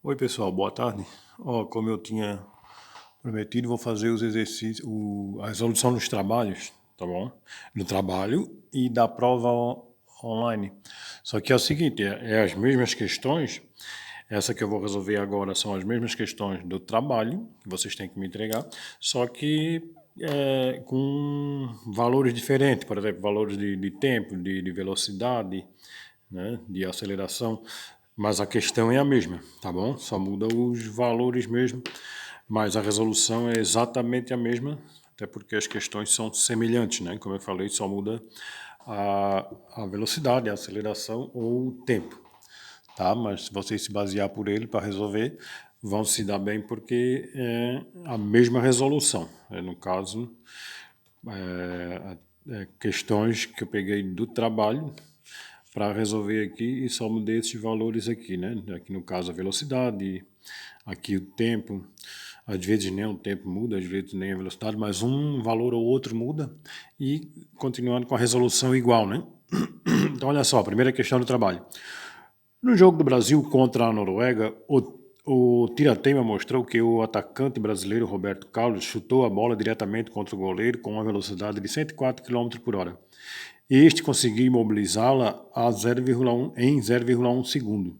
Oi pessoal, boa tarde. Como eu tinha prometido, vou fazer os exercícios, a resolução dos trabalhos, tá bom? Do trabalho e da prova online. Só que é o seguinte, é as mesmas questões, essa que eu vou resolver agora são as mesmas questões do trabalho, que vocês têm que me entregar, só que com valores diferentes, por exemplo, valores de tempo, de velocidade, né, de aceleração, mas a questão é a mesma, tá bom? Só muda os valores mesmo, mas a resolução é exatamente a mesma, até porque as questões são semelhantes, né? Como eu falei, só muda a velocidade, a aceleração ou o tempo, tá? Mas se vocês se basear por ele para resolver, vão se dar bem porque é a mesma resolução. No caso, questões que eu peguei do trabalho para resolver aqui e só mudei esses valores aqui, né? Aqui no caso a velocidade, aqui o tempo, às vezes nem o tempo muda, às vezes nem a velocidade, mas um valor ou outro muda e continuando com a resolução igual, né? Então olha só, primeira questão do trabalho. No jogo do Brasil contra a Noruega, o tirateima mostrou que o atacante brasileiro Roberto Carlos chutou a bola diretamente contra o goleiro com uma velocidade de 104 km por hora. Este conseguiu imobilizá-la em 0,1 segundo,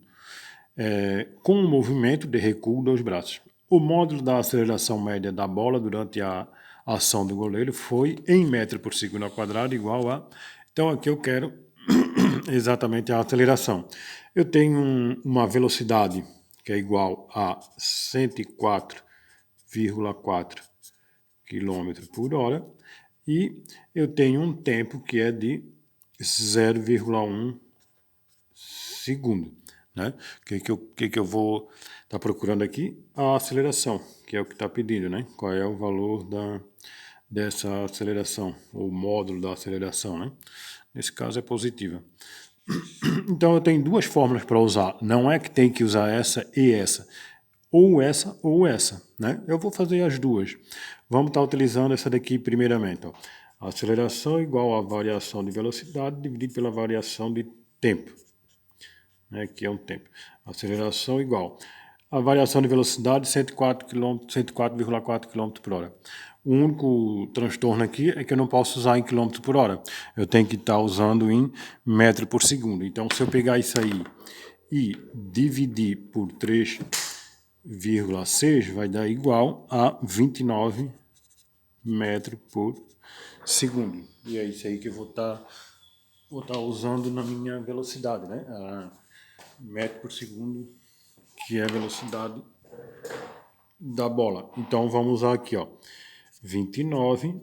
com um movimento de recuo dos braços. O módulo da aceleração média da bola durante a ação do goleiro foi em metro por segundo ao quadrado igual a... Então aqui eu quero exatamente a aceleração. Eu tenho uma velocidade que é igual a 104,4 km por hora e eu tenho um tempo que é de 0,1 segundo. Né? O que eu vou estar procurando aqui? A aceleração, que é o que está pedindo, né? Qual é o valor dessa aceleração, o módulo da aceleração, né? Nesse caso é positiva. Então eu tenho duas fórmulas para usar. Não é que tem que usar essa e essa. Ou essa, né? Eu vou fazer as duas. Vamos estar utilizando essa daqui primeiramente. Ó. A aceleração igual à variação de velocidade dividido pela variação de tempo, né? Que é um tempo. Aceleração igual. A variação de velocidade 104 km, 104,4 km por hora. O único transtorno aqui é que eu não posso usar em km por hora. Eu tenho que estar usando em metro por segundo. Então, se eu pegar isso aí e dividir por 3,6, vai dar igual a 29 metros por segundo. E é isso aí que eu vou estar usando na minha velocidade, né? Metro por segundo, que é a velocidade da bola. Então vamos usar aqui, ó, 29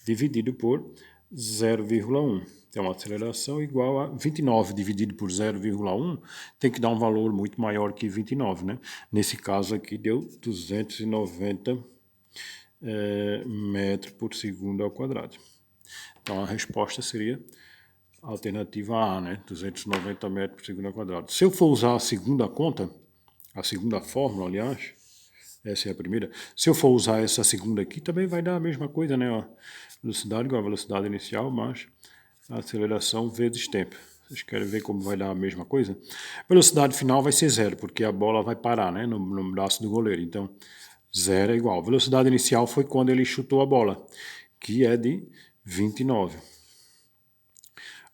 dividido por 0,1. Então a aceleração igual a 29 dividido por 0,1 tem que dar um valor muito maior que 29, né? Nesse caso aqui deu 290 metros por segundo ao quadrado. Então a resposta seria a alternativa A, né? 290 metros por segundo ao quadrado. Se eu for usar a segunda conta, a segunda fórmula, aliás, essa é a primeira. Se eu for usar essa segunda aqui, também vai dar a mesma coisa, né? Ó, velocidade igual a velocidade inicial, mais a aceleração vezes tempo. Vocês querem ver como vai dar a mesma coisa? Velocidade final vai ser zero, porque a bola vai parar, né? No braço do goleiro. Então, zero é igual. Velocidade inicial foi quando ele chutou a bola, que é de 29.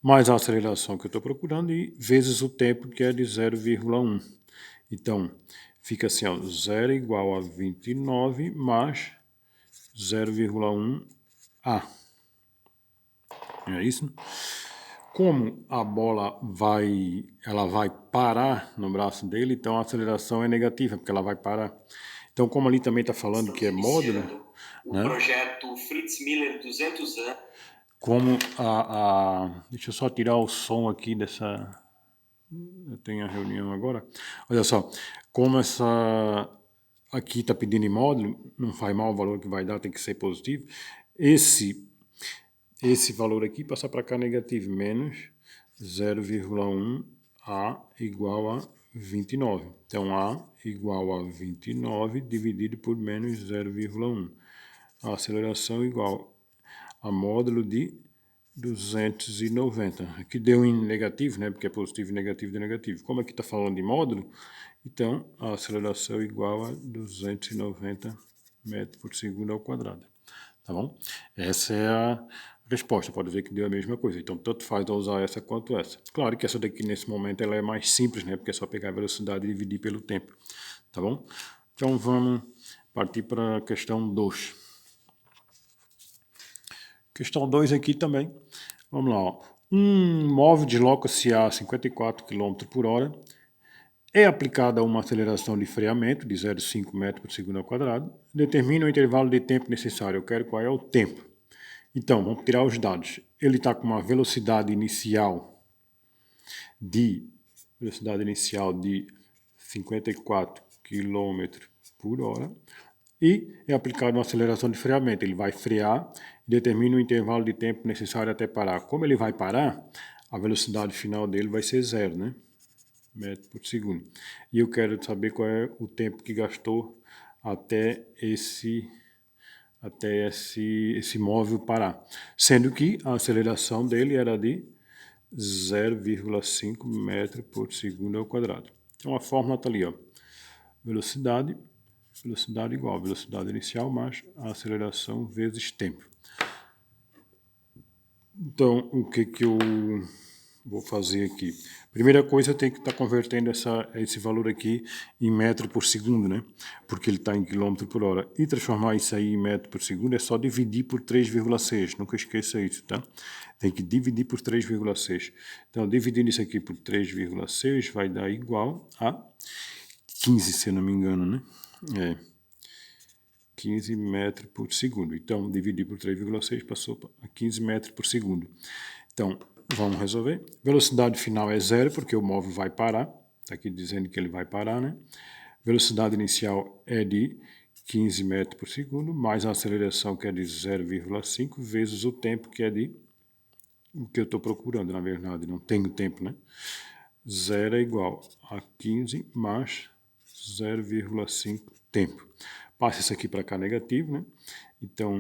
Mais a aceleração que eu estou procurando e vezes o tempo, que é de 0,1. Então, fica assim, ó, 0 igual a 29 mais 0,1A. É isso? Como a bola ela vai parar no braço dele, então a aceleração é negativa, porque ela vai parar. Então, como ali também está falando que é módulo, o né? projeto Fritz Miller 200 anos. Como deixa eu só tirar o som aqui dessa... Eu tenho a reunião agora. Olha só, como essa aqui está pedindo em módulo, não faz mal o valor que vai dar, tem que ser positivo. Esse valor aqui passa para cá negativo, menos 0,1 A igual a 29. Então, A igual a 29 dividido por menos 0,1. A aceleração igual a módulo de 290. Aqui deu em negativo, né? Porque é positivo, negativo de negativo. Como aqui está falando de módulo, então a aceleração é igual a 290 metros por segundo ao quadrado. Tá bom? Essa é a resposta. Pode ver que deu a mesma coisa. Então, tanto faz usar essa quanto essa. Claro que essa daqui, nesse momento, ela é mais simples, né? Porque é só pegar a velocidade e dividir pelo tempo. Tá bom? Então, vamos partir para a questão 2. Questão 2 aqui também. Vamos lá. Ó. Um móvel desloca-se a 54 km por hora. É aplicada uma aceleração de freamento de 0,5 metros por segundo ao quadrado. Determina o intervalo de tempo necessário. Eu quero qual é o tempo. Então, vamos tirar os dados. Ele está com uma velocidade inicial de 54 km por hora. E é aplicada uma aceleração de freamento. Ele vai frear e determina o intervalo de tempo necessário até parar. Como ele vai parar, a velocidade final dele vai ser 0, né? Metro por segundo. E eu quero saber qual é o tempo que gastou até esse móvel parar. Sendo que a aceleração dele era de 0,5 metro por segundo ao quadrado. Então a fórmula está ali, ó. Velocidade igual a velocidade inicial mais a aceleração vezes tempo. Então, o que eu vou fazer aqui? Primeira coisa, eu tenho que estar convertendo esse valor aqui em metro por segundo, né? Porque ele está em quilômetro por hora. E transformar isso aí em metro por segundo é só dividir por 3,6. Nunca esqueça isso, tá? Tem que dividir por 3,6. Então, dividindo isso aqui por 3,6 vai dar igual a 15, se eu não me engano, né? 15 metros por segundo. Então, dividir por 3,6 passou a 15 metros por segundo. Então, vamos resolver. Velocidade final é 0, porque o móvel vai parar. Está aqui dizendo que ele vai parar, né? Velocidade inicial é de 15 metros por segundo, mais a aceleração, que é de 0,5, vezes o tempo, que é de... o que eu estou procurando, na verdade. Não tenho tempo, né? 0 é igual a 15 mais 0,5 tempo. Passa isso aqui para cá negativo, né? Então,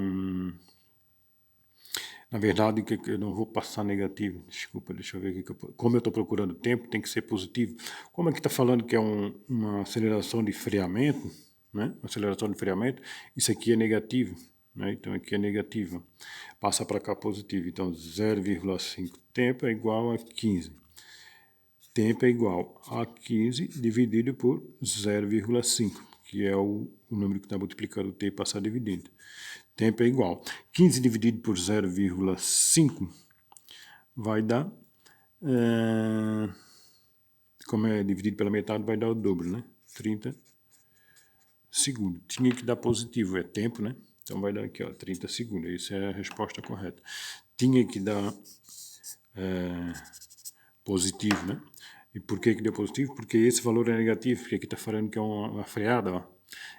na verdade, eu não vou passar negativo. Desculpa, deixa eu ver aqui. Como eu estou procurando tempo, tem que ser positivo. Como aqui está falando que é uma aceleração de freamento, né? Aceleração de freamento, isso aqui é negativo, né? Então, aqui é negativo. Passa para cá positivo. Então, 0,5 tempo é igual a 15. Tempo é igual a 15 dividido por 0,5, que é o número que está multiplicando o tempo e passar dividindo. Tempo é igual. 15 dividido por 0,5 vai dar... como é dividido pela metade, vai dar o dobro, né? 30 segundos. Tinha que dar positivo, é tempo, né? Então vai dar aqui, ó, 30 segundos. Essa é a resposta correta. Tinha que dar positivo, né? E por que deu positivo? Porque esse valor é negativo, porque aqui está falando que é uma freada, ó.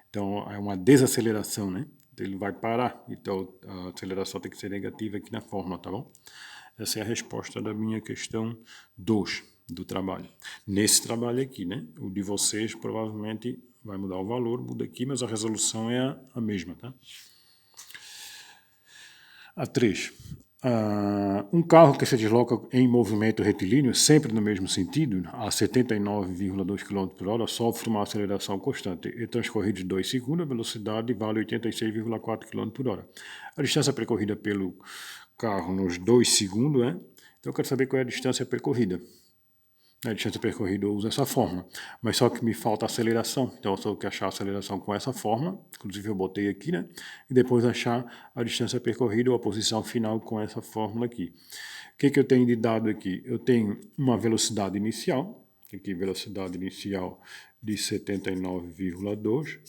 Então é uma desaceleração, né? Então, ele vai parar, então a aceleração tem que ser negativa aqui na fórmula, tá bom? Essa é a resposta da minha questão 2 do trabalho. Nesse trabalho aqui, né? O de vocês provavelmente vai mudar o valor, muda aqui, mas a resolução é a mesma, tá? A 3. Um carro que se desloca em movimento retilíneo, sempre no mesmo sentido, a 79,2 km por hora, sofre uma aceleração constante. E transcorridos 2 segundos, a velocidade vale 86,4 km por hora. A distância percorrida pelo carro nos 2 segundos é... Então eu quero saber qual é a distância percorrida. A distância percorrida eu uso essa fórmula, mas só que me falta aceleração, então eu só quero achar a aceleração com essa fórmula, inclusive eu botei aqui, né? E depois achar a distância percorrida ou a posição final com essa fórmula aqui. O que eu tenho de dado aqui? Eu tenho uma velocidade inicial, aqui velocidade inicial de 79,2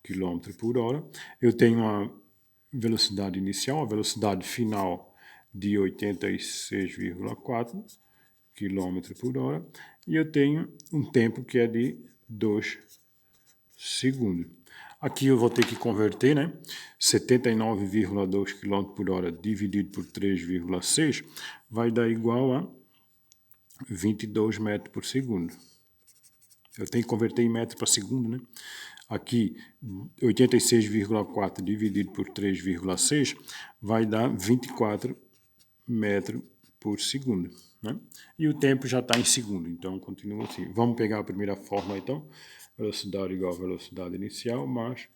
km por hora. Eu tenho uma velocidade inicial, a velocidade final de 86,4 km por hora, e eu tenho um tempo que é de 2 segundos. Aqui eu vou ter que converter, né? 79,2 km por hora dividido por 3,6 vai dar igual a 22 metros por segundo. Eu tenho que converter em metro para segundo, né? Aqui, 86,4 dividido por 3,6 vai dar 24 metro por segundo, né? E o tempo já está em segundo, então continua assim. Vamos pegar a primeira fórmula, então. Velocidade igual a velocidade inicial mais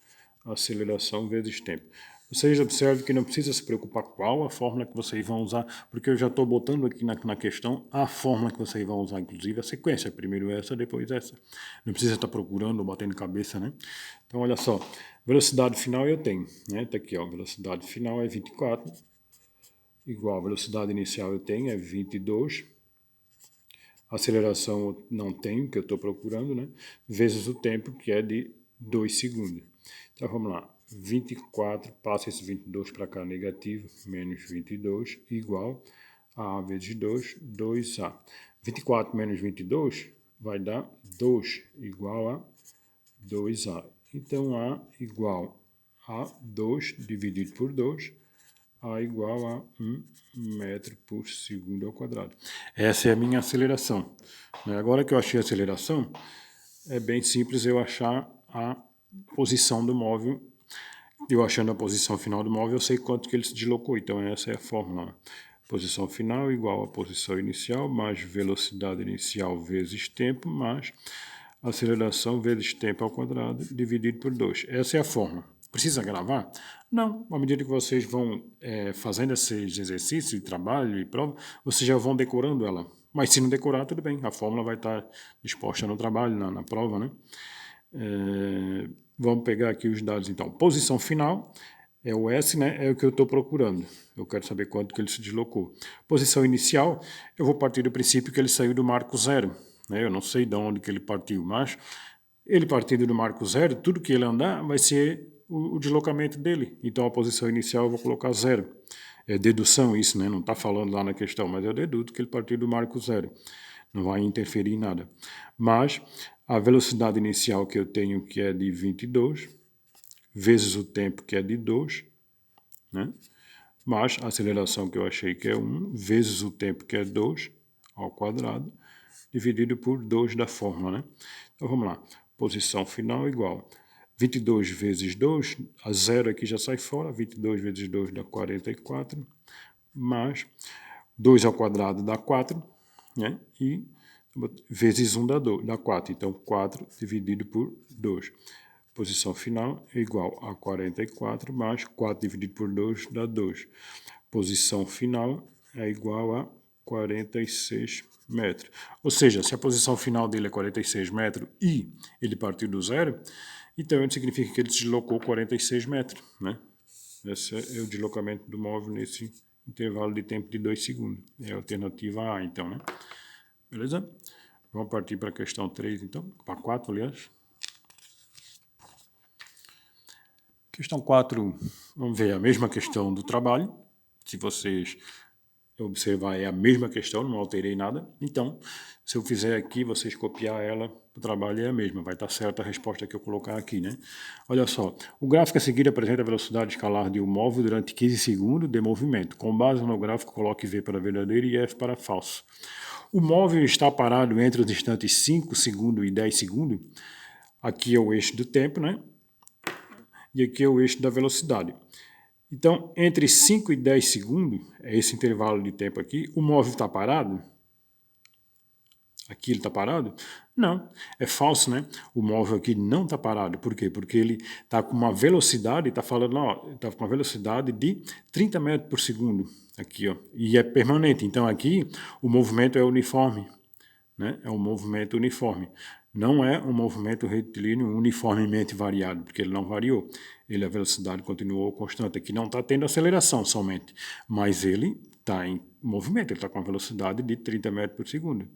aceleração vezes tempo. Vocês observam que não precisa se preocupar qual a fórmula que vocês vão usar, porque eu já estou botando aqui na questão a fórmula que vocês vão usar, inclusive a sequência. Primeiro essa, depois essa. Não precisa estar procurando ou batendo cabeça, né? Então, olha só. Velocidade final eu tenho, né? Tá aqui, ó. Velocidade final é 24. Igual a velocidade inicial eu tenho, é 22. Aceleração eu não tenho, que eu estou procurando, né? Vezes o tempo, que é de 2 segundos. Então, vamos lá. 24, passa esse 22 para cá, negativo, menos 22, igual a vezes 2, 2A. 24 menos 22 vai dar 2, igual a 2A. Então, A igual a 2 dividido por 2, A igual a 1 metro por segundo ao quadrado. Essa é a minha aceleração. Agora que eu achei a aceleração, é bem simples eu achar a posição do móvel. Eu achando a posição final do móvel, eu sei quanto que ele se deslocou. Então, essa é a fórmula. Posição final igual a posição inicial, mais velocidade inicial vezes tempo, mais aceleração vezes tempo ao quadrado, dividido por 2. Essa é a fórmula. Precisa gravar? Não. À medida que vocês vão fazendo esses exercícios de trabalho e prova, vocês já vão decorando ela. Mas se não decorar, tudo bem. A fórmula vai estar disposta no trabalho, na prova, né? Vamos pegar aqui os dados, então. Posição final é o S, né? É o que eu estou procurando. Eu quero saber quanto que ele se deslocou. Posição inicial, eu vou partir do princípio que ele saiu do marco zero, né? Eu não sei de onde que ele partiu, mas ele partindo do marco zero, tudo que ele andar vai ser o deslocamento dele. Então, a posição inicial eu vou colocar zero. É dedução isso, né? Não está falando lá na questão, mas eu deduzo que ele partiu do marco zero. Não vai interferir em nada. Mas a velocidade inicial que eu tenho, que é de 22, vezes o tempo, que é de 2, né? Mais a aceleração que eu achei, que é 1, vezes o tempo, que é 2, ao quadrado, dividido por 2 da fórmula, né? Então, vamos lá. Posição final igual 22 vezes 2, a zero aqui já sai fora, 22 vezes 2 dá 44, mais 2 ao quadrado dá 4, né? E vezes 1 dá 4, então 4 dividido por 2. Posição final é igual a 44, mais 4 dividido por 2 dá 2. Posição final é igual a 46 metros. Ou seja, se a posição final dele é 46 metros e ele partiu do zero, então isso significa que ele se deslocou 46 metros, né? Esse é o deslocamento do móvel nesse intervalo de tempo de 2 segundos. É a alternativa A, então, né? Beleza? Vamos partir para a questão 3, então. Para 4, aliás. Questão 4, vamos ver a mesma questão do trabalho. Se vocês observar, é a mesma questão, não alterei nada. Então, se eu fizer aqui, vocês copiar ela, o trabalho é a mesma. Vai estar certa a resposta que eu colocar aqui, né? Olha só, o gráfico a seguir apresenta a velocidade escalar de um móvel durante 15 segundos de movimento. Com base no gráfico, coloque V para verdadeiro e F para falso. O móvel está parado entre os instantes 5 segundos e 10 segundos. Aqui é o eixo do tempo, né? E aqui é o eixo da velocidade. Então, entre 5 e 10 segundos, é esse intervalo de tempo aqui, o móvel está parado? Aqui ele está parado? Não, é falso, né? O móvel aqui não está parado. Por quê? Porque ele está com uma velocidade, está falando, ó, está com uma velocidade de 30 metros por segundo. Aqui, ó, e é permanente. Então, aqui o movimento é uniforme, né? É um movimento uniforme. Não é um movimento retilíneo uniformemente variado, porque ele não variou. A velocidade continuou constante. Aqui não está tendo aceleração somente, mas ele está em movimento, ele está com a velocidade de 30 metros por segundo.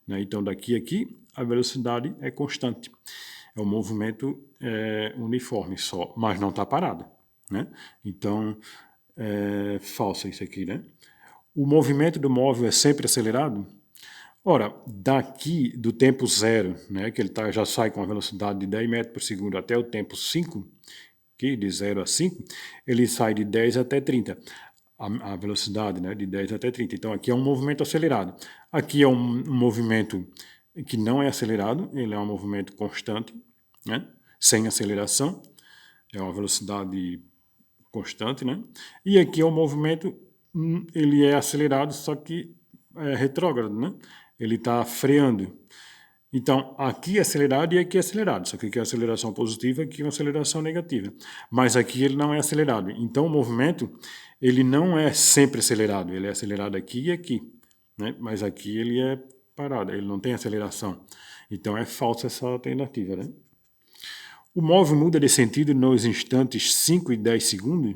Né? Então, daqui a aqui, a velocidade é constante. É um movimento uniforme só, mas não está parado. Né? Então, é falso isso aqui, né? O movimento do móvel é sempre acelerado? Ora, daqui do tempo zero, né, que ele já sai com a velocidade de 10 metros por segundo até o tempo 5, que de 0 a 5, ele sai de 10 até 30. A velocidade, né, de 10 até 30. Então, aqui é um movimento acelerado. Aqui é um movimento que não é acelerado, ele é um movimento constante, né, sem aceleração. É uma velocidade constante, né? E aqui é um movimento ele é acelerado, só que é retrógrado, né? Ele está freando. Então, aqui é acelerado e aqui é acelerado. Só que aqui é aceleração positiva e aqui é uma aceleração negativa. Mas aqui ele não é acelerado. Então, o movimento, ele não é sempre acelerado. Ele é acelerado aqui e aqui, né? Mas aqui ele é parado, ele não tem aceleração. Então, é falsa essa alternativa, né? O móvel muda de sentido nos instantes 5 e 10 segundos.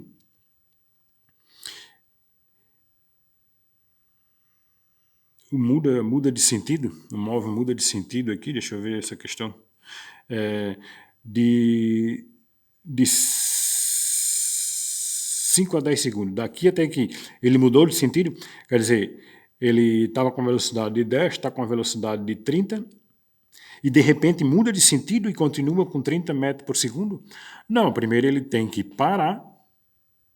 Muda de sentido, o móvel muda de sentido aqui, deixa eu ver essa questão, de 5 a 10 segundos, daqui até aqui, ele mudou de sentido, quer dizer, ele estava com velocidade de 10, está com a velocidade de 30, e de repente muda de sentido e continua com 30 metros por segundo? Não, primeiro ele tem que parar,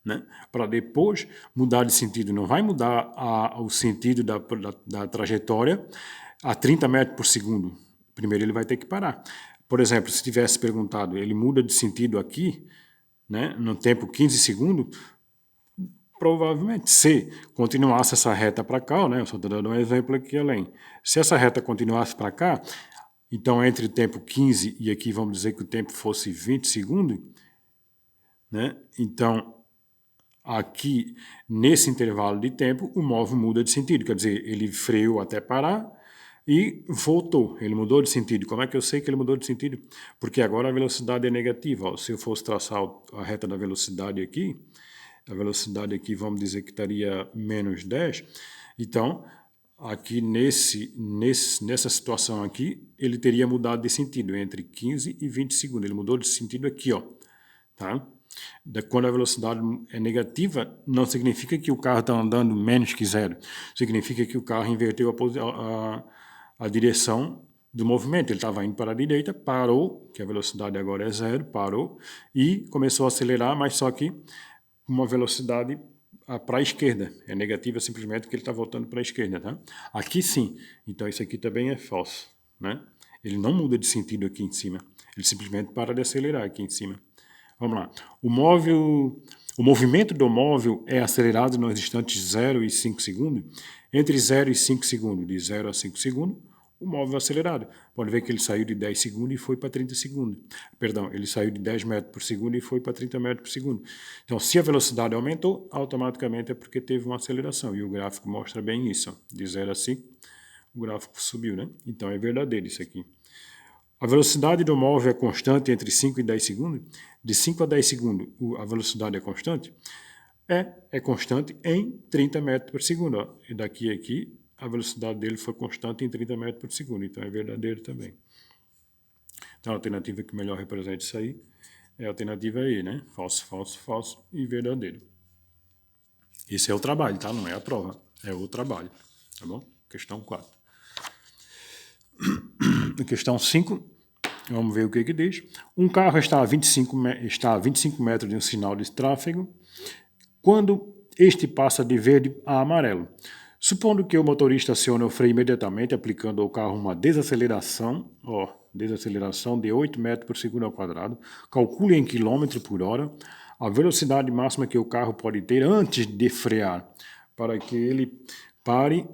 né, para depois mudar de sentido. Não vai mudar o sentido da trajetória a 30 metros por segundo. Primeiro ele vai ter que parar. Por exemplo, se tivesse perguntado, ele muda de sentido aqui, né, no tempo 15 segundos, provavelmente, se continuasse essa reta para cá, né, eu só estou dando um exemplo aqui além, se essa reta continuasse para cá, então entre o tempo 15 e aqui vamos dizer que o tempo fosse 20 segundos, né, então aqui, nesse intervalo de tempo, o móvel muda de sentido, quer dizer, ele freou até parar e voltou, ele mudou de sentido. Como é que eu sei que ele mudou de sentido? Porque agora a velocidade é negativa. Ó. Se eu fosse traçar a reta da velocidade aqui, a velocidade aqui vamos dizer que estaria menos 10, então aqui nessa situação aqui, ele teria mudado de sentido entre 15 e 20 segundos, ele mudou de sentido aqui, ó, tá? Quando a velocidade é negativa, não significa que o carro está andando menos que zero. Significa que o carro inverteu a direção do movimento. Ele estava indo para a direita, parou, que a velocidade agora é zero, parou, e começou a acelerar, mas só que uma velocidade para a esquerda. É negativa simplesmente porque ele está voltando para a esquerda. Tá? Aqui sim. Então isso aqui também é falso. Né? Ele não muda de sentido aqui em cima. Ele simplesmente para de acelerar aqui em cima. Vamos lá. O movimento do móvel é acelerado nos instantes 0 e 5 segundos. Entre 0 e 5 segundos, de 0 a 5 segundos, o móvel é acelerado. Pode ver que ele saiu de 10 segundos e foi para 30 segundos. Perdão, ele saiu de 10 metros por segundo e foi para 30 metros por segundo. Então, se a velocidade aumentou, automaticamente é porque teve uma aceleração. E o gráfico mostra bem isso. De 0 a 5, o gráfico subiu, né? Então, é verdadeiro isso aqui. A velocidade do móvel é constante entre 5 e 10 segundos? De 5 a 10 segundos, a velocidade é constante? É constante em 30 metros por segundo. Ó. E daqui a aqui, a velocidade dele foi constante em 30 metros por segundo. Então, é verdadeiro também. Então, a alternativa que melhor representa isso aí é a alternativa E, né? Falso, falso, falso e verdadeiro. Esse é o trabalho, tá? Não é a prova. É o trabalho. Tá bom? Questão 4. Questão 5, vamos ver o que diz. Um carro está a 25 metros de um sinal de tráfego quando este passa de verde a amarelo. Supondo que o motorista acione o freio imediatamente, aplicando ao carro uma desaceleração de 8 metros por segundo ao quadrado, calcule em km por hora a velocidade máxima que o carro pode ter antes de frear, para que ele pare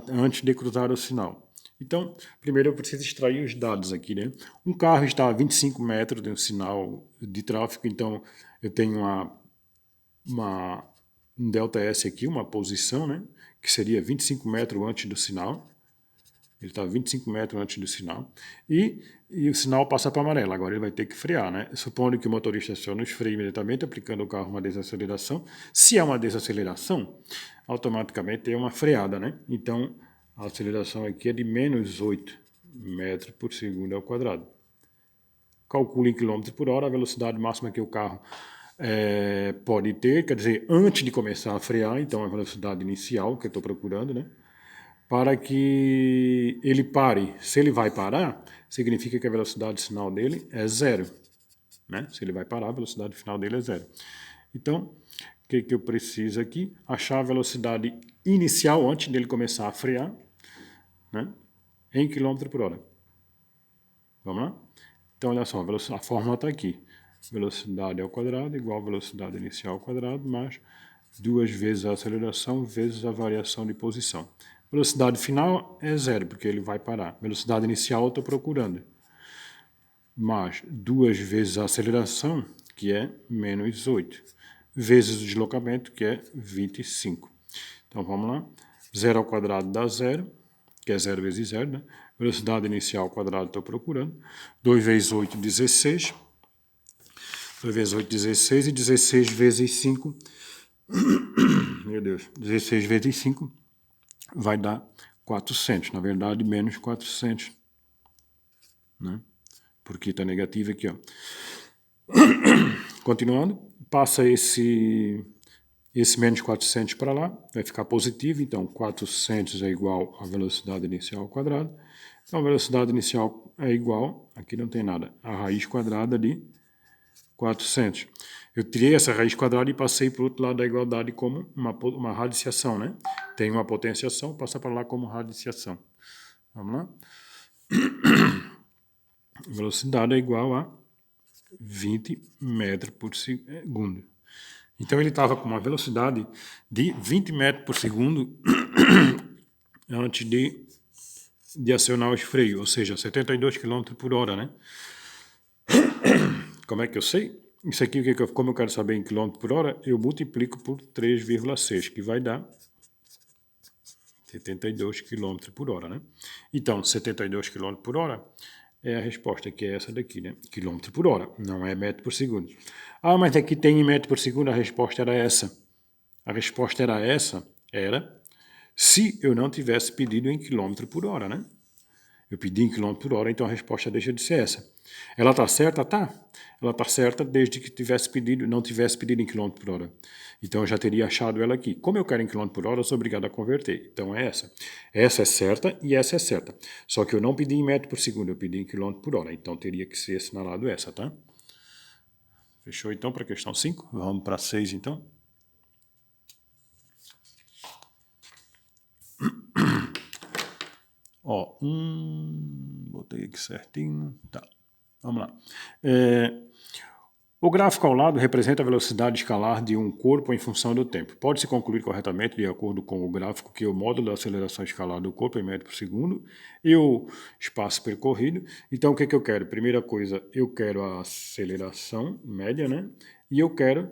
antes de cruzar o sinal. Então, primeiro eu preciso extrair os dados aqui, né? Um carro está a 25 metros de um sinal de tráfego, então eu tenho um ΔS aqui, uma posição, né? Que seria 25 metros antes do sinal. Ele está a 25 metros antes do sinal. E o sinal passa para amarelo. Agora ele vai ter que frear, né? Supondo que o motorista acione os freios imediatamente, aplicando ao carro uma desaceleração. Se é uma desaceleração, automaticamente é uma freada, né? Então, a aceleração aqui é de menos 8 metros por segundo ao quadrado. Calcule em km por hora a velocidade máxima que o carro pode ter, quer dizer, antes de começar a frear, então a velocidade inicial que eu estou procurando, né? Para que ele pare. Se ele vai parar, significa que a velocidade final dele é zero. Né? Se ele vai parar, a velocidade final dele é zero. Então, o que eu preciso aqui? Achar a velocidade inicial antes dele começar a frear, né? Em km por hora. Vamos lá? Então, olha só, a fórmula está aqui. Velocidade ao quadrado igual a velocidade inicial ao quadrado mais 2 vezes a aceleração vezes a variação de posição. Velocidade final é 0, porque ele vai parar. Velocidade inicial eu estou procurando. Mais 2 vezes a aceleração, que é menos 8, vezes o deslocamento, que é 25. Então, vamos lá. 0 ao quadrado dá 0, que é 0 vezes 0, né? Velocidade inicial ao quadrado estou procurando. 2 vezes 8, 16. 2 vezes 8, 16. E 16 vezes 5, meu Deus, 16 vezes 5 vai dar 400. Na verdade, menos 400, né? Porque está negativo aqui, ó. Continuando, passa esse menos 400 para lá, vai ficar positivo, então 400 é igual à velocidade inicial ao quadrado. Então a velocidade inicial é igual, aqui não tem nada, a raiz quadrada de 400. Eu tirei essa raiz quadrada e passei para o outro lado da igualdade como uma radiciação, né? Tem uma potenciação, passa para lá como radiciação. Vamos lá? Velocidade é igual a 20 metros por segundo. Então ele estava com uma velocidade de 20 metros por segundo antes de acionar os freios, ou seja, 72 km por hora, né? Como é que eu sei? Isso aqui, como eu quero saber em quilômetro por hora, eu multiplico por 3,6, que vai dar 72 km por hora, né? Então, 72 km por hora é a resposta, que é essa daqui, né? Quilômetro por hora, não é metro por segundo. Ah, mas aqui tem em metro por segundo, a resposta era essa. A resposta era se eu não tivesse pedido em quilômetro por hora, né? Eu pedi em quilômetro por hora, então a resposta deixa de ser essa. Ela está certa? Tá. Ela está certa desde que não tivesse pedido em quilômetro por hora. Então eu já teria achado ela aqui. Como eu quero em quilômetro por hora, eu sou obrigado a converter. Então é essa. Essa é certa e essa é certa. Só que eu não pedi em metro por segundo, eu pedi em quilômetro por hora. Então teria que ser assinalado essa, tá? Fechou então para a questão 5? Vamos para 6 então. Ó, botei aqui certinho. Tá, vamos lá. O gráfico ao lado representa a velocidade escalar de um corpo em função do tempo. Pode-se concluir corretamente, de acordo com o gráfico, que o módulo da aceleração escalar do corpo é em metro por segundo e o espaço percorrido. Então, o que eu quero? Primeira coisa, eu quero a aceleração média, né? E eu quero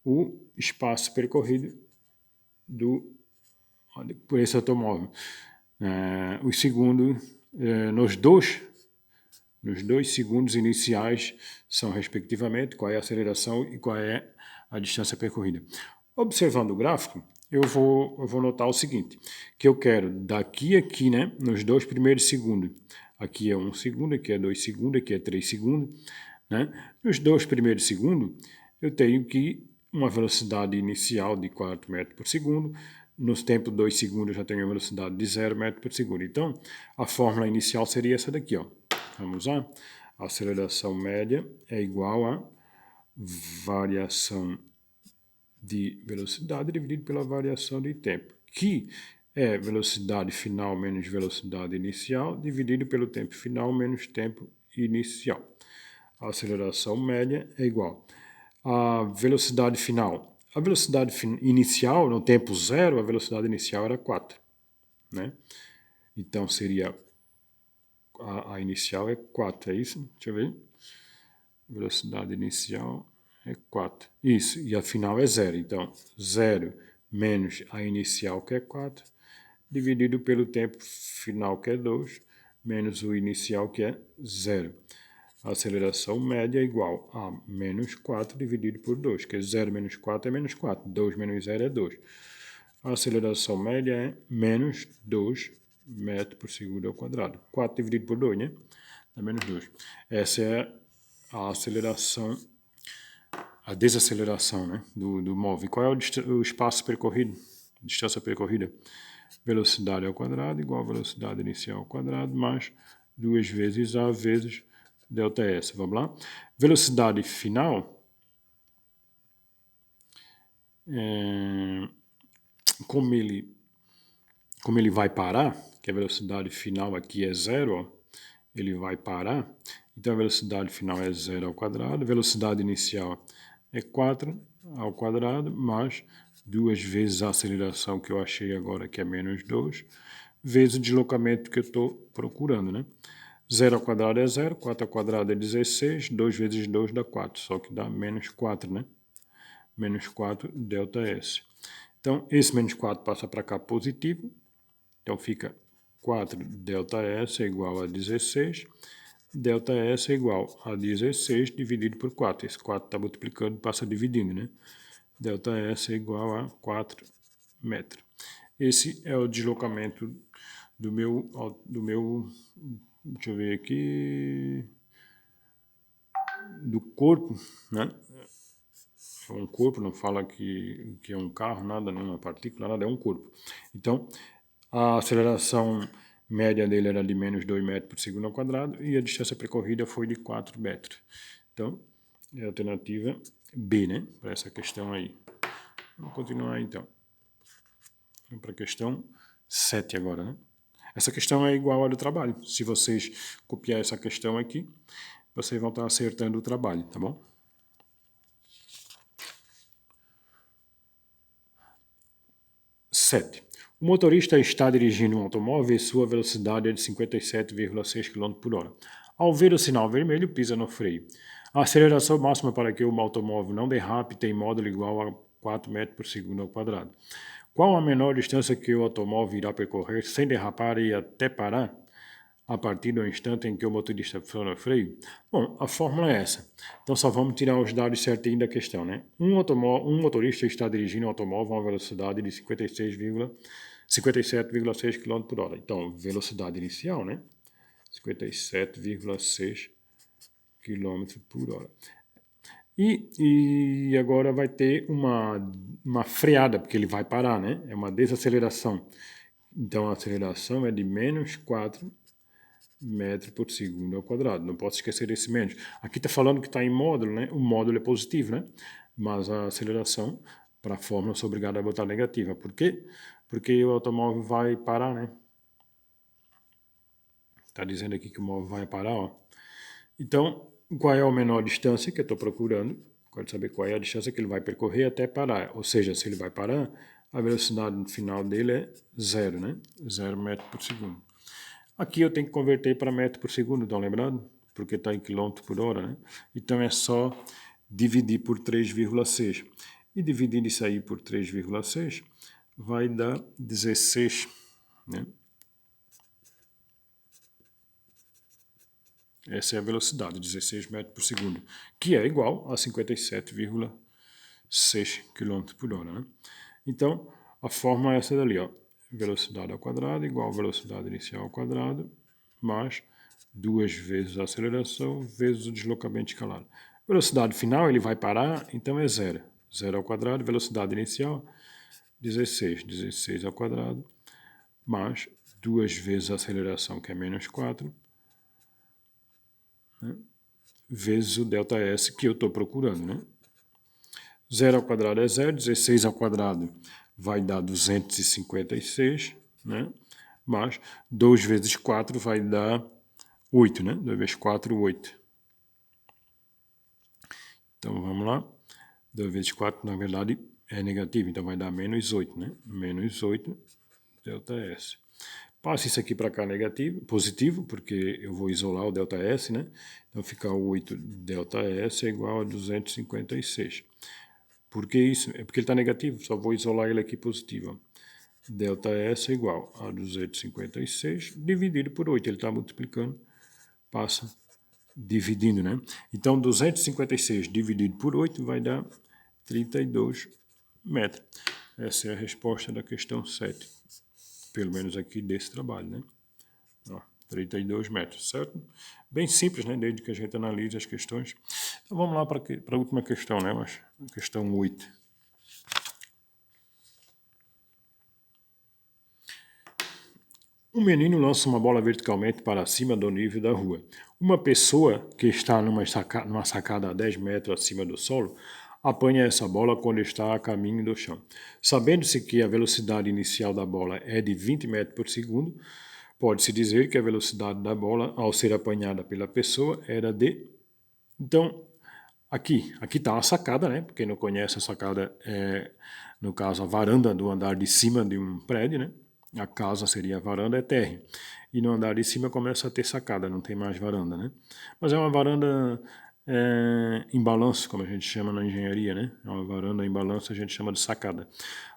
o espaço percorrido por esse automóvel. Os segundos, nos dois segundos iniciais são, respectivamente, qual é a aceleração e qual é a distância percorrida. Observando o gráfico, eu vou notar o seguinte, que eu quero daqui a aqui, né, nos 2 primeiros segundos, aqui é 1 segundo, aqui é 2 segundos, aqui é 3 segundos, né? Nos 2 primeiros segundos, eu tenho que uma velocidade inicial de 4 metros por segundo. Nos tempos 2 segundos, eu já tenho a velocidade de 0 metros por segundo. Então, a fórmula inicial seria essa daqui, ó. Vamos lá? A aceleração média é igual a variação de velocidade dividido pela variação de tempo, que é velocidade final menos velocidade inicial dividido pelo tempo final menos tempo inicial. A aceleração média é igual a velocidade final. A velocidade inicial, no tempo zero, a velocidade inicial era 4, né? Então seria a inicial é 4, é isso? Deixa eu ver. Velocidade inicial é 4. Isso, e a final é 0. Então, 0 menos a inicial, que é 4, dividido pelo tempo final, que é 2, menos o inicial, que é 0. A aceleração média é igual a menos 4 dividido por 2, que é 0 menos 4 é menos 4, 2 menos 0 é 2. A aceleração média é menos 2 metros por segundo ao quadrado. 4 dividido por 2, né? Dá menos 2. Essa é a aceleração, a desaceleração, né, do móvel. E qual é o espaço percorrido? Distância percorrida? Velocidade ao quadrado igual a velocidade inicial ao quadrado mais 2 vezes a vezes ΔS. Vamos lá? Velocidade final, como ele vai parar, que a velocidade final aqui é 0, ó, ele vai parar, então a velocidade final é 0 ao quadrado, velocidade inicial é 4 ao quadrado mais 2 vezes a aceleração que eu achei agora, que é menos 2, vezes o deslocamento que eu estou procurando, né? 0 ao quadrado é 0, 4 ao quadrado é 16, 2 vezes 2 dá 4, só que dá menos 4, né? Menos 4 ΔS. Então, esse menos 4 passa para cá positivo, então fica 4 ΔS é igual a 16, ΔS é igual a 16 dividido por 4. Esse 4 está multiplicando, passa dividindo, né? ΔS é igual a 4 metros. Esse é o deslocamento do meu, deixa eu ver aqui, do corpo, né? É um corpo, não fala que é um carro, nada, nenhuma partícula, nada, é um corpo. Então, a aceleração média dele era de menos 2 metros por segundo ao quadrado e a distância percorrida foi de 4 metros. Então, é a alternativa B, né? Para essa questão aí. Vamos continuar então. Vamos para a questão 7 agora, né? Essa questão é igual à do trabalho. Se vocês copiar essa questão aqui, vocês vão estar acertando o trabalho, tá bom? O motorista está dirigindo um automóvel e sua velocidade é de 57,6 km por hora. Ao ver o sinal vermelho, pisa no freio. A aceleração máxima para que o automóvel não derrape tem módulo igual a 4 metros por segundo ao quadrado. Qual a menor distância que o automóvel irá percorrer sem derrapar e até parar? A partir do instante em que o motorista aciona o freio? Bom, a fórmula é essa. Então só vamos tirar os dados certinhos da questão, né? Um motorista está dirigindo um automóvel a uma velocidade de 57,6 km por hora. Então, velocidade inicial, né? 57,6 km por hora. E agora vai ter uma freada, porque ele vai parar, né? É uma desaceleração. Então, a aceleração é de menos 4 metros por segundo ao quadrado. Não posso esquecer desse menos. Aqui está falando que está em módulo, né? O módulo é positivo, né? Mas a aceleração, para a fórmula, eu sou obrigado a botar negativa. Por quê? Porque o automóvel vai parar, né? Está dizendo aqui que o móvel vai parar, ó. Então, qual é a menor distância que eu estou procurando? Quero saber qual é a distância que ele vai percorrer até parar. Ou seja, se ele vai parar, a velocidade final dele é 0, né? 0 metros por segundo. Aqui eu tenho que converter para metro por segundo, estão lembrando? Porque está em quilômetro por hora, né? Então é só dividir por 3,6. E dividir isso aí por 3,6 vai dar 16, né? Essa é a velocidade, 16 metros por segundo, que é igual a 57,6 km por hora, né? Então, a fórmula é essa dali, ó. Velocidade ao quadrado igual a velocidade inicial ao quadrado, mais 2 vezes a aceleração vezes o deslocamento escalar. Velocidade final, ele vai parar, então é 0. 0 ao quadrado, velocidade inicial, 16. 16 ao quadrado, mais 2 vezes a aceleração, que é menos 4, né? Vezes o ΔS que eu estou procurando, né? 0 ao quadrado é 0, 16 ao quadrado vai dar 256, né? Mas 2 vezes 4 vai dar 8, né? 2 vezes 4, 8. Então, vamos lá. 2 vezes 4, na verdade, é negativo, então vai dar menos 8, né? Menos 8 ΔS. Passa isso aqui para cá negativo, positivo, porque eu vou isolar o ΔS, né? Então, fica 8 ΔS é igual a 256. Por que isso? É porque ele está negativo, só vou isolar ele aqui positivo. ΔS é igual a 256 dividido por 8. Ele está multiplicando, passa dividindo, né? Então, 256 dividido por 8 vai dar 32 metros. Essa é a resposta da questão 7. Pelo menos aqui desse trabalho, né? Ó, 32 metros, certo? Bem simples, né? Desde que a gente analise as questões. Então, vamos lá para a última questão, né? Mas, questão 8. Um menino lança uma bola verticalmente para cima do nível da rua. Uma pessoa que está numa sacada a 10 metros acima do solo apanha essa bola quando está a caminho do chão. Sabendo-se que a velocidade inicial da bola é de 20 metros por segundo, pode-se dizer que a velocidade da bola, ao ser apanhada pela pessoa, era de... Então, aqui está a sacada, né? Quem não conhece, a sacada é no caso, a varanda do andar de cima de um prédio, né? A casa seria a varanda, é térreo. E no andar de cima começa a ter sacada, não tem mais varanda, né? Mas é uma varanda em balanço, como a gente chama na engenharia, né? É uma varanda em balanço, a gente chama de sacada.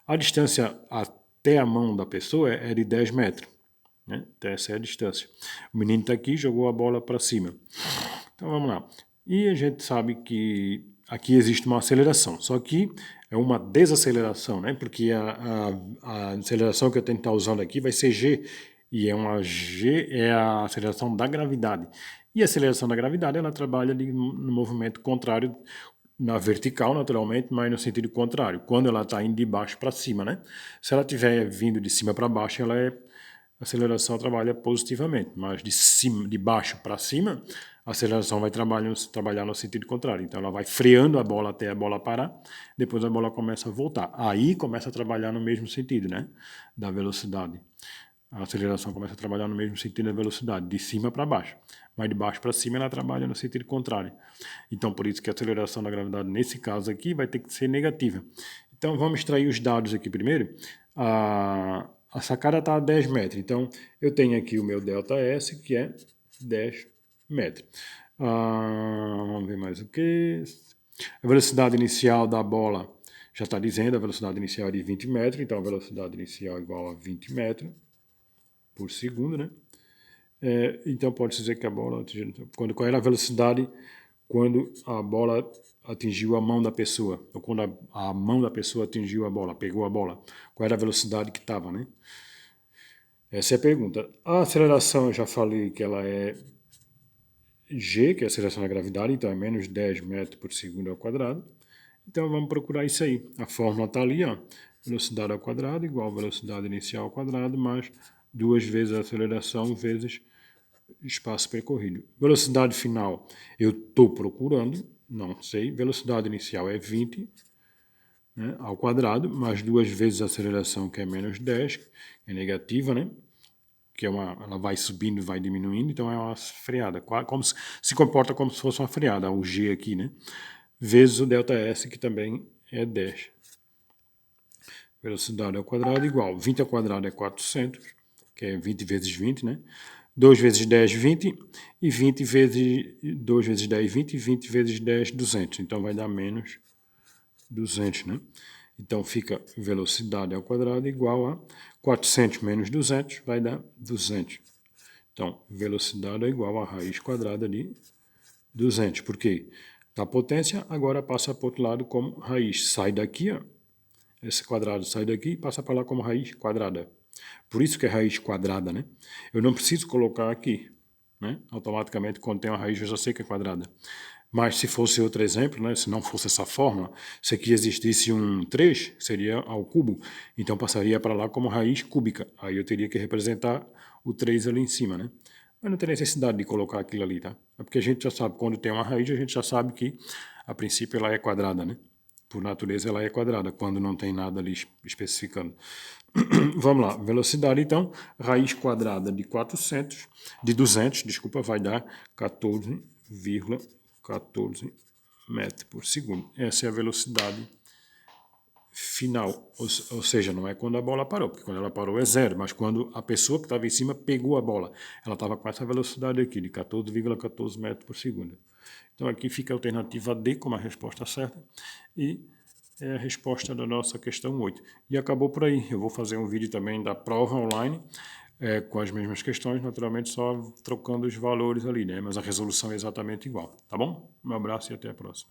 A distância até a mão da pessoa é de 10 metros, né? Então essa é a distância. O menino está aqui, jogou a bola para cima. Então vamos lá. E a gente sabe que aqui existe uma aceleração, só que é uma desaceleração, né? Porque a aceleração que eu tenho que estar usando aqui vai ser G, e G é a aceleração da gravidade. E a aceleração da gravidade, ela trabalha no movimento contrário, na vertical, naturalmente, mas no sentido contrário, quando ela está indo de baixo para cima, né? Se ela estiver vindo de cima para baixo, a aceleração trabalha positivamente, mas de baixo para cima, a aceleração vai trabalhar no sentido contrário. Então ela vai freando a bola até a bola parar, depois a bola começa a voltar. Aí começa a trabalhar no mesmo sentido, né? Da velocidade. A aceleração começa a trabalhar no mesmo sentido da velocidade, de cima para baixo. Mas de baixo para cima ela trabalha no sentido contrário. Então por isso que a aceleração da gravidade nesse caso aqui vai ter que ser negativa. Então vamos extrair os dados aqui primeiro. A sacada está a 10 metros, então eu tenho aqui o meu ΔS, que é 10 metros. Vamos ver mais o que. A velocidade inicial da bola já está dizendo, a velocidade inicial é de 20 metros, então a velocidade inicial é igual a 20 metros por segundo, né? Então pode-se dizer que a bola, qual era a velocidade quando a bola atingiu a mão da pessoa, ou quando a mão da pessoa atingiu a bola, pegou a bola, qual era a velocidade que estava, né? Essa é a pergunta. A aceleração, eu já falei que ela é G, que é a aceleração da gravidade, então é menos 10 metros por segundo ao quadrado. Então vamos procurar isso aí. A fórmula está ali, ó. Velocidade ao quadrado igual a velocidade inicial ao quadrado mais 2 vezes a aceleração vezes espaço percorrido. Velocidade final eu estou procurando, não sei. Velocidade inicial é 20, né, ao quadrado, mais 2 vezes a aceleração, que é menos 10, que é negativa, né? Que ela vai subindo, vai diminuindo, então é uma freada. Se comporta como se fosse uma freada, o G aqui, né? Vezes o ΔS, que também é 10. Velocidade ao quadrado igual. 20 ao quadrado é 400, que é 20 vezes 20, né? 2 vezes 10, 20, e 20 vezes 2 vezes 10, 20, e 20 vezes 10, 200. Então vai dar menos 200, né? Então fica velocidade ao quadrado igual a 400 menos 200, vai dar 200. Então, velocidade é igual a raiz quadrada de 200. Por quê? Da potência, agora passa para o outro lado como raiz. Sai daqui, ó. Esse quadrado sai daqui e passa para lá como raiz quadrada. Por isso que é raiz quadrada, né? Eu não preciso colocar aqui, né? Automaticamente, quando tem uma raiz, eu já sei que é quadrada. Mas se fosse outro exemplo, né? Se não fosse essa fórmula, se aqui existisse um 3, seria ao cubo. Então passaria para lá como raiz cúbica. Aí eu teria que representar o 3 ali em cima, né? Mas não tem necessidade de colocar aquilo ali, tá? É porque a gente já sabe, quando tem uma raiz, a gente já sabe que, a princípio, ela é quadrada, né? Por natureza, ela é quadrada, quando não tem nada ali especificando. Vamos lá, velocidade, então, raiz quadrada de 200, desculpa, vai dar 14,14 metros por segundo. Essa é a velocidade final, ou seja, não é quando a bola parou, porque quando ela parou é zero, mas quando a pessoa que estava em cima pegou a bola, ela estava com essa velocidade aqui, de 14,14 metros por segundo. Então aqui fica a alternativa D como a resposta certa, e é a resposta da nossa questão 8. E acabou por aí. Eu vou fazer um vídeo também da prova online, com as mesmas questões, naturalmente só trocando os valores ali, né? Mas a resolução é exatamente igual, tá bom? Um abraço e até a próxima.